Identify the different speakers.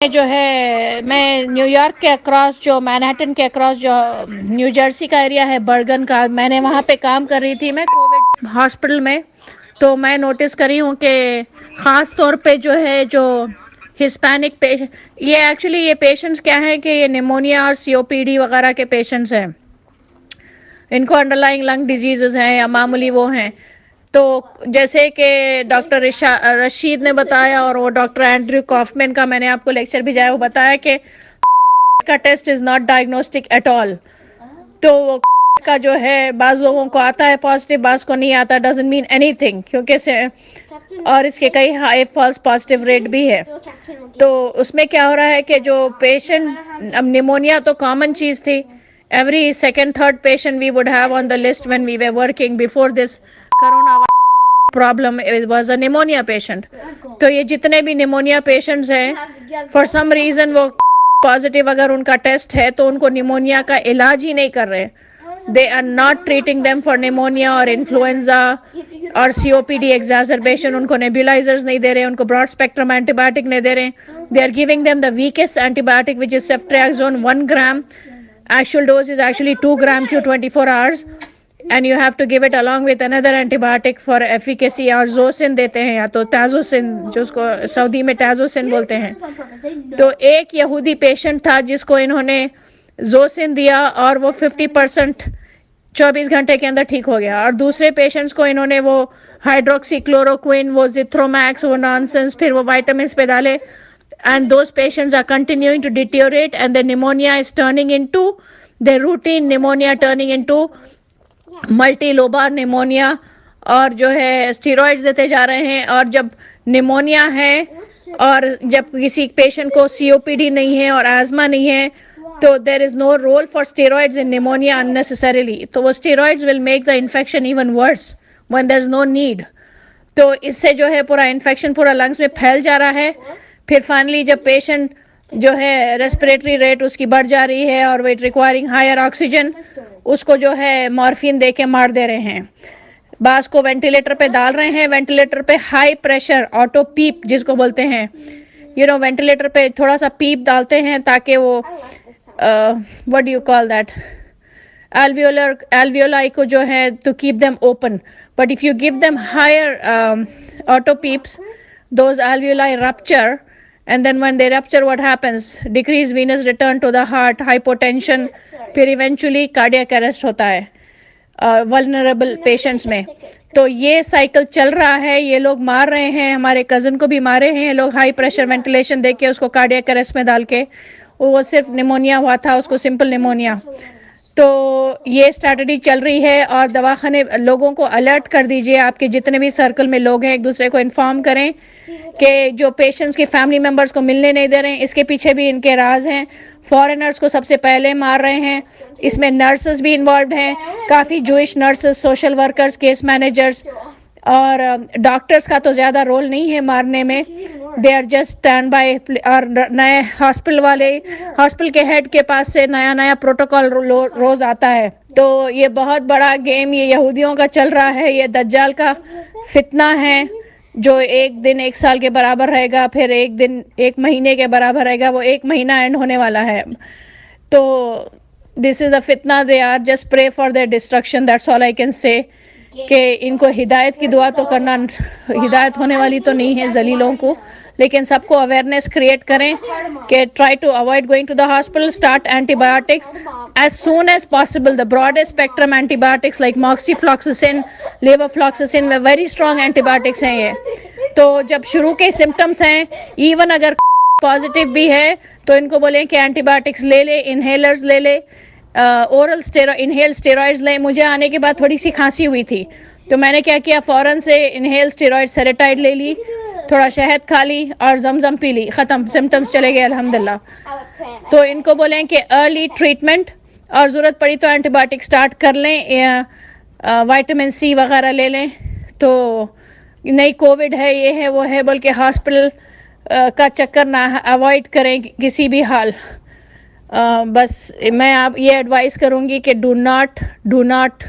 Speaker 1: جو ہے میں نیو یارک کے اکراس جو مینہٹن کے اکراس جو نیو جرسی کا ایریا ہے برگن کا، میں نے وہاں پہ کام کر رہی تھی میں کووڈ ہاسپٹل میں. تو میں نوٹس کری ہوں کہ خاص طور پہ جو ہے جو ہسپینک یہ ایکچولی یہ پیشنٹس کیا ہیں کہ یہ نیمونیا اور سی او پی ڈی وغیرہ کے پیشنٹس ہیں. ان کو انڈر لائنگ لنگ ڈیزیزز ہیں یا معمولی وہ ہیں. تو جیسے کہ ڈاکٹر رشید نے بتایا اور وہ ڈاکٹر اینڈریو کافمین کا میں نے آپ کو لیکچر بھیجایا، وہ بتایا کہ کا test is not diagnostic at all. تو وہ کا جو ہے بعض لوگوں کو آتا ہے پازیٹیو، بعض کو نہیں آتا، ڈزنٹ مین اینی تھنگ، کیونکہ اور اس کے کئی ہائی فالس پازیٹیو ریٹ بھی ہے. تو اس میں کیا ہو رہا ہے کہ جو پیشنٹ، اب نیمونیا تو کامن چیز تھی. Every second, third patient we would have on the list when we were working before this corona problem was a pneumonia patient. تو یہ جتنے بھی pneumonia patients ہیں for some reason وہ positive اگر ان کا ٹیسٹ ہے تو ان کو pneumonia کا علاج ہی نہیں کر رہے. They are not treating them for pneumonia or influenza اور COPD exacerbation. ان کو nebulizers نہیں دے رہے، ان کو broad spectrum antibiotic نہیں دے رہے. They are giving them the weakest antibiotic which is ceftriaxone 1 gram. Actual dose is actually 2 gram q 24 hours and you have to give it along with another antibiotic for efficacy. اور زوسن دیتے ہیں یا تو تازوسن، جو اس کو سعودی میں تازوسن بولتے ہیں. تو ایک یہودی پیشنٹ تھا جس کو انہوں نے زوسن دیا اور وہ 50% 24 گھنٹے کے اندر ٹھیک ہو گیا. اور دوسرے پیشنٹس کو انہوں نے وہ ہائیڈروکسی کلوروکوئن، وہ زیتھرومیکس، وہ نانسنس، پھر وہ وائٹامنس پہ ڈالے. And those patients are continuing to deteriorate and the pneumonia is turning into the routine pneumonia turning into multilobar pneumonia. اور جو ہے اسٹیرائڈز دیتے جا رہے ہیں. اور جب نمونیا ہے اور جب کسی پیشنٹ کو سی او پی ڈی نہیں ہے اور آزما نہیں ہے تو there is no role for steroids in pneumonia unnecessarily. تو وہ steroids will make the infection even worse when there is no need. تو اس سے جو ہے پورا انفیکشن پورا لنگس میں پھیل جا رہا ہے. پھر فائنلی جب پیشنٹ جو ہے ریسپریٹری ریٹ اس کی بڑھ جا رہی ہے اور ویٹ ریکوائرنگ ہائر آکسیجن، اس کو جو ہے مورفین دے کے مار دے رہے ہیں. بعض کو وینٹیلیٹر پہ ڈال رہے ہیں، وینٹیلیٹر پہ ہائی پریشر آٹو پیپ جس کو بولتے ہیں، وینٹیلیٹر پہ تھوڑا سا پیپ ڈالتے ہیں تاکہ وہ what do you call that alveoli کو جو ہے to keep them open. But if you give them higher auto peeps, those alveoli rupture. And then when they rupture, what happens? Decreased venous return to the heart, hypotension, پھر eventually cardiac arrest ہوتا ہے vulnerable patients میں. تو یہ cycle چل رہا ہے. یہ لوگ مار رہے ہیں، ہمارے کزن کو بھی مارے ہیں لوگ ہائی پریشر وینٹیلیشن دے کے اس کو کارڈیاک اریسٹ میں ڈال کے. وہ صرف نیمونیا ہوا تھا، اس کو سمپل نیمونیا. تو یہ اسٹریٹجی چل رہی ہے. اور دواخانے لوگوں کو الرٹ کر دیجئے، آپ کے جتنے بھی سرکل میں لوگ ہیں ایک دوسرے کو انفارم کریں کہ جو پیشنٹس کے فیملی ممبرس کو ملنے نہیں دے رہے ہیں، اس کے پیچھے بھی ان کے راز ہیں. فارنرز کو سب سے پہلے مار رہے ہیں، اس میں نرسز بھی انوالوڈ ہیں، کافی Jewish nurses, social workers, case managers. اور ڈاکٹرز کا تو زیادہ رول نہیں ہے مارنے میں، they are just stand by. اور نئے ہاسپٹل والے، ہاسپٹل کے ہیڈ کے پاس سے نیا پروٹوکول روز آتا ہے. تو یہ بہت بڑا گیم یہ یہودیوں کا چل رہا ہے. یہ دجال کا فتنہ ہے جو ایک دن 1 سال کے برابر رہے گا، پھر ایک دن 1 مہینے کے برابر رہے گا. وہ 1 مہینہ اینڈ ہونے والا ہے. تو دس از اے فتنہ. They are just prey for their destruction, that's all I can say. کہ ان کو ہدایت کی دعا تو کرنا، ہدایت ہونے والی تو نہیں ہے ذلیلوں کو، لیکن سب کو اویئرنیس کریٹ کریں کہ try to avoid going to the hospital. Start antibiotics as soon as possible. The broadest spectrum antibiotics like moxifloxacin, levofloxacin میں ویری اسٹرانگ اینٹی بایوٹکس ہیں یہ. تو جب شروع کے سمٹمس ہیں، ایون اگر پازیٹیو بھی ہے تو ان کو بولیں کہ اینٹی بایوٹکس لے لے، انہیلرز لے لے، اورل انہیل اسٹیرائڈز لیں. مجھے آنے کے بعد تھوڑی سی کھانسی ہوئی تھی تو میں نے کیا کیا، فوراً سے انہیل اسٹیرائڈ سیریٹائڈ لے لی، تھوڑا شہد کھا لی اور زمزم پی لی، ختم، سمٹمس چلے گئے الحمدللہ. تو ان کو بولیں کہ ارلی ٹریٹمنٹ، اور ضرورت پڑی تو اینٹی بایوٹک اسٹارٹ کر لیں، وائٹامن سی وغیرہ لے لیں. تو نہیں کووڈ ہے، یہ ہے وہ ہے، بلکہ ہاسپٹل کا چکر نہ اوائڈ کریں کسی بھی حال. بس میں آپ یہ ایڈوائز کروں گی کہ ڈو ناٹ